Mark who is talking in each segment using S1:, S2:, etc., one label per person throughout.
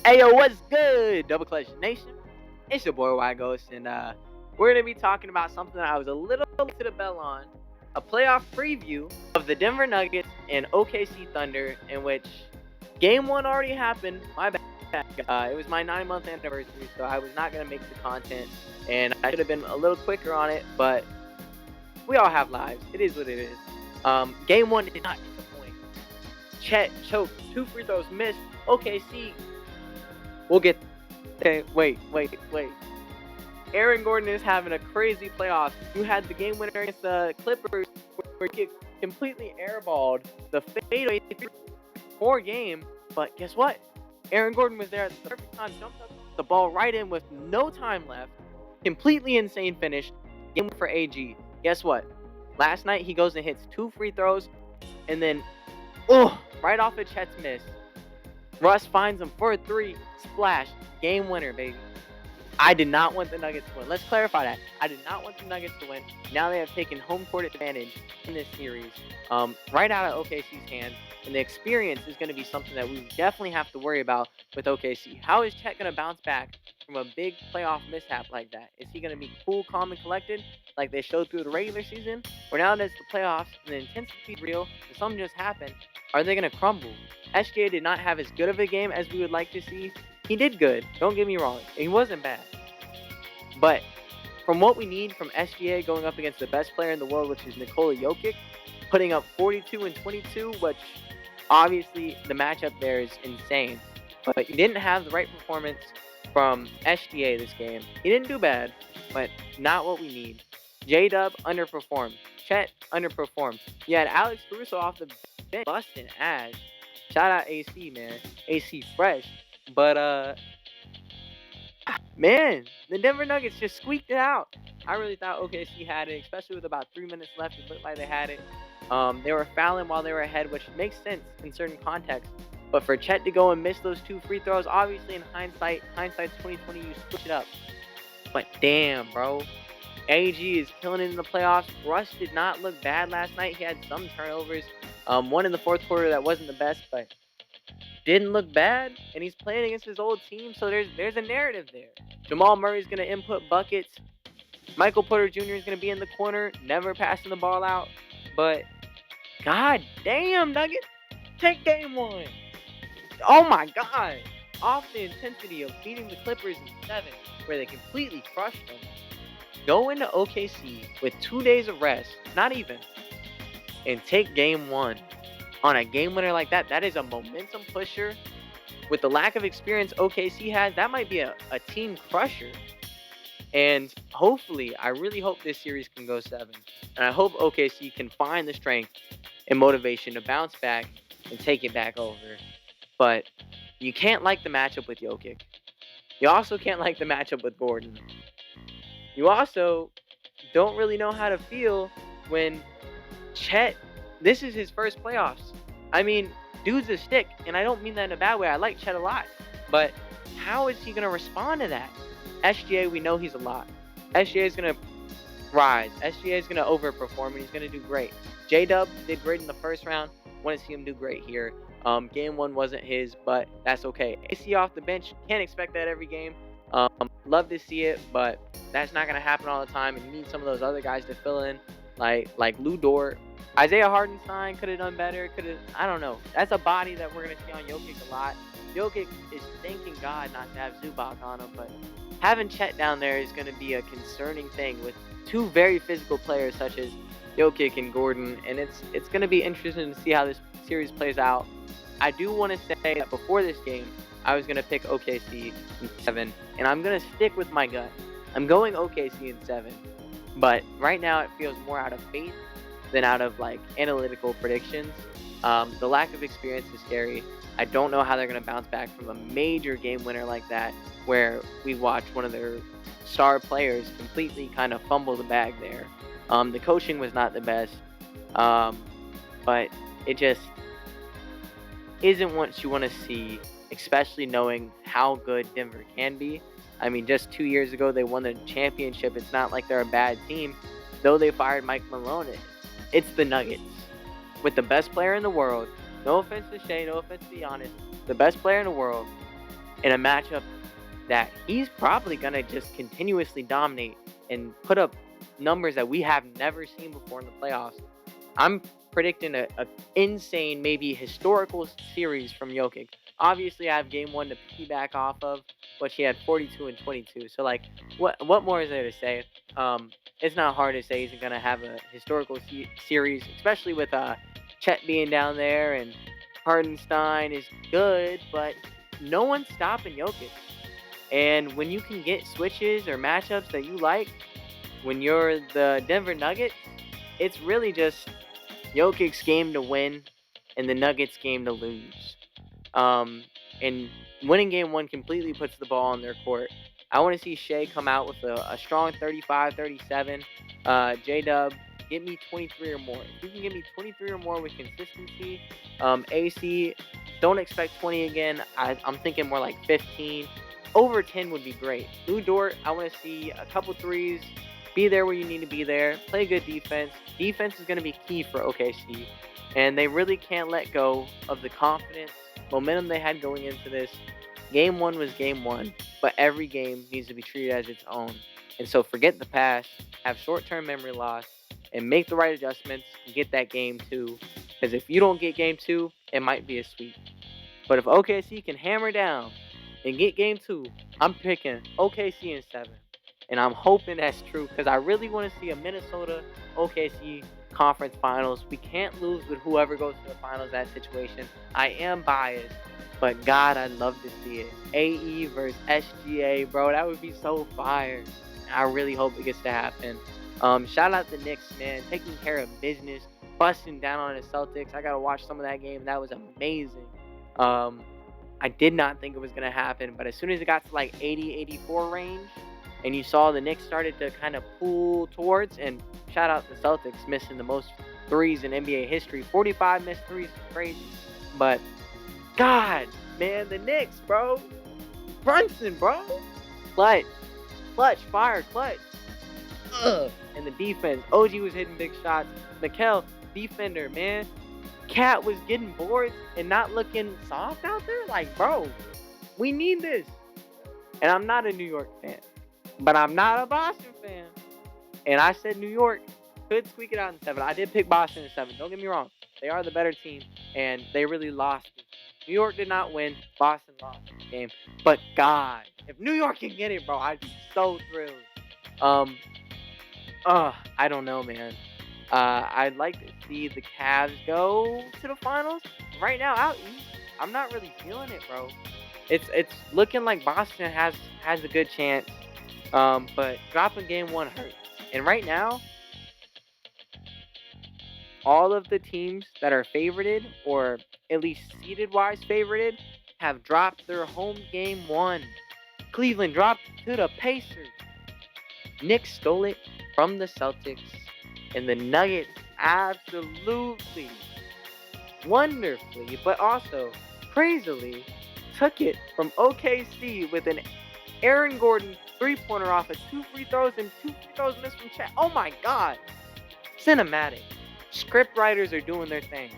S1: Hey yo, what's good, Double Clutch Nation? It's your boy Y Ghost, and we're gonna be talking about something that I was a little late to the bell on, a playoff preview of the Denver Nuggets and OKC Thunder, in which Game One already happened. My bad. It was my 9-month anniversary, so I was not gonna make the content, and I should have been a little quicker on it, but we all have lives. It is what it is. Game One did not disappoint. Chet choked, 2 free throws missed. OKC. We'll get. Okay, wait. Aaron Gordon is having a crazy playoff. You had the game winner against the Clippers, where he completely airballed the fadeaway 4 game. But guess what? Aaron Gordon was there at the perfect time, jumped up the ball right in with no time left. Completely insane finish. Game for AG. Guess what? Last night he goes and hits 2 free throws, and then, right off of Chet's miss, Russ finds him for a 3, splash, game winner, baby. I did not want the Nuggets to win. Let's clarify that. I did not want the Nuggets to win. Now they have taken home court advantage in this series, right out of OKC's hands. And the experience is going to be something that we definitely have to worry about with OKC. How is Chet going to bounce back from a big playoff mishap like that? Is he going to be cool, calm, and collected like they showed through the regular season? Or now that it's the playoffs and the intensity is real and something just happened, are they going to crumble? SGA did not have as good of a game as we would like to see. He did good, don't get me wrong. He wasn't bad. But from what we need from SGA going up against the best player in the world, which is Nikola Jokic, putting up 42 and 22, which obviously the matchup there is insane. But he didn't have the right performance from SGA this game. He didn't do bad, but not what we need. J-Dub underperformed. Chet underperformed. You had Alex Caruso off the bench busting ass. Shout out AC, man. AC fresh. But man, the Denver Nuggets just squeaked it out. I really thought OKC had it, especially with about 3 minutes left. It looked like they had it. They were fouling while they were ahead, which makes sense in certain contexts. But for Chet to go and miss those 2 free throws, obviously in hindsight's 2020, you switch it up. But damn, bro. AG is killing it in the playoffs. Russ did not look bad last night. He had some turnovers. One in the fourth quarter that wasn't the best, but didn't look bad. And he's playing against his old team, so there's a narrative there. Jamal Murray's going to input buckets. Michael Porter Jr. is going to be in the corner, never passing the ball out. But god damn, Nuggets, take game one. Oh my god. Off the intensity of beating the Clippers in 7, where they completely crushed them. Go into OKC with 2 days of rest, not even, and take game one. On a game winner like that, that is a momentum pusher. With the lack of experience OKC has, that might be a team crusher. And hopefully, I really hope this series can go 7. And I hope OKC can find the strength and motivation to bounce back and take it back over. But you can't like the matchup with Jokic. You also can't like the matchup with Gordon. You also don't really know how to feel when Chet, this is his first playoffs. I mean, dude's a stick, and I don't mean that in a bad way. I like Chet a lot. But how is he going to respond to that? SGA, we know he's a lot. SGA is going to rise. SGA is going to overperform, and he's going to do great. J-Dub did great in the first round. Want to see him do great here. Game one wasn't his, but that's okay. AC off the bench, can't expect that every game. Love to see it, but that's not going to happen all the time, and you need some of those other guys to fill in, like Lu Dort. Isaiah Hartenstein could have done better. I don't know. That's a body that we're going to see on Jokic a lot. Jokic is thanking God not to have Zubac on him, but having Chet down there is going to be a concerning thing with 2 very physical players such as Jokic and Gordon, and it's going to be interesting to see how this series plays out. I do want to say that before this game, I was going to pick OKC in 7, and I'm going to stick with my gut. I'm going OKC in 7, but right now it feels more out of faith than out of analytical predictions. The lack of experience is scary. I don't know how they're going to bounce back from a major game winner like that, where we watched one of their star players completely kind of fumble the bag there. The coaching was not the best, but it just isn't what you want to see, especially knowing how good Denver can be. I mean, just 2 years ago, they won the championship. It's not like they're a bad team. Though they fired Mike Malone, it's the Nuggets. With the best player in the world, no offense to Shea, no offense to Giannis, the best player in the world, in a matchup that he's probably gonna just continuously dominate and put up numbers that we have never seen before in the playoffs. I'm predicting a insane, maybe historical series from Jokic. Obviously, I have game one to piggyback off of, which he had 42 and 22. So, like, what more is there to say? It's not hard to say he's gonna have a historical series, especially with Chet being down there and Hardenstein is good, but no one's stopping Jokic. And when you can get switches or matchups that you like, when you're the Denver Nuggets, it's really just Jokic's game to win and the Nuggets game to lose. Um, and winning game one completely puts the ball on their court. I want to see Shea come out with a strong 35, 37. J Dub, get me 23 or more. If you can give me 23 or more with consistency, AC, don't expect 20 again. I'm thinking more like 15. Over 10 would be great. Lou Dort, I want to see a couple threes. Be there where you need to be there. Play good defense. Defense is going to be key for OKC. And they really can't let go of the confidence, momentum they had going into this. Game one was game one, but every game needs to be treated as its own. And so forget the past, have short term memory loss, and make the right adjustments and get that game two. Because if you don't get game two, it might be a sweep. But if OKC can hammer down and get game two, I'm picking OKC in seven. And I'm hoping that's true because I really want to see a Minnesota OKC conference finals. We can't lose with whoever goes to the finals that situation. I am biased, but God, I'd love to see it. AE versus SGA, bro. That would be so fire. I really hope it gets to happen. Shout out the Knicks, man. Taking care of business, busting down on the Celtics. I got to watch some of that game. That was amazing. I did not think it was going to happen, but as soon as it got to like 80, 84 range, and you saw the Knicks started to kind of pull towards, and shout out the Celtics missing the most threes in NBA history. 45 missed threes, crazy. But God, man, the Knicks, bro. Brunson, bro. Clutch. Clutch, fire, clutch. Ugh. And the defense. OG was hitting big shots. Mikal, defender, man. Cat was getting boards and not looking soft out there. Like, bro, we need this. And I'm not a New York fan, but I'm not a Boston fan. And I said New York could squeak it out in seven. I did pick Boston in seven. Don't get me wrong. They are the better team, and they really lost. New York did not win. Boston lost the game. But God, if New York can get it, bro, I'd be so thrilled. Um, I don't know, man. I'd like to see the Cavs go to the finals. Right now, out east, I'm not really feeling it, bro. It's looking like Boston has a good chance. But dropping game one hurts. And right now, all of the teams that are favorited, or at least seeded wise favorited, have dropped their home game one. Cleveland dropped to the Pacers. Knicks stole it from the Celtics. And the Nuggets absolutely, wonderfully, but also crazily took it from OKC with an Aaron Gordon three-pointer off of two free throws and two free throws missed from Chet. Oh my God. Cinematic. Script writers are doing their thing.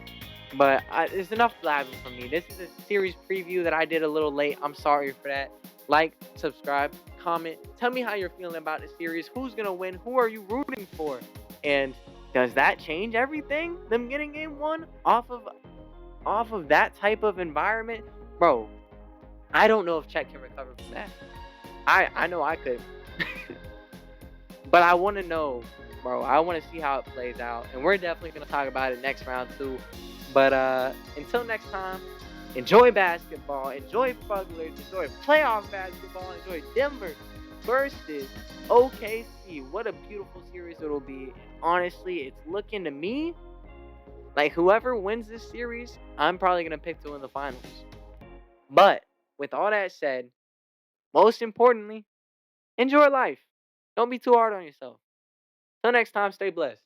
S1: But it's enough blabbing from me. This is a series preview that I did a little late. I'm sorry for that. Like, subscribe, comment. Tell me how you're feeling about the series. Who's going to win? Who are you rooting for? And does that change everything? Them getting game one off of that type of environment? Bro, I don't know if Chet can recover from that. I know I could. But I want to know, bro. I want to see how it plays out. And we're definitely going to talk about it next round too. But until next time, enjoy basketball. Enjoy Fugglers. Enjoy playoff basketball. Enjoy Denver versus OKC. What a beautiful series it'll be. Honestly, it's looking to me like whoever wins this series, I'm probably going to pick to win the finals. But with all that said, most importantly, enjoy life. Don't be too hard on yourself. Till next time, stay blessed.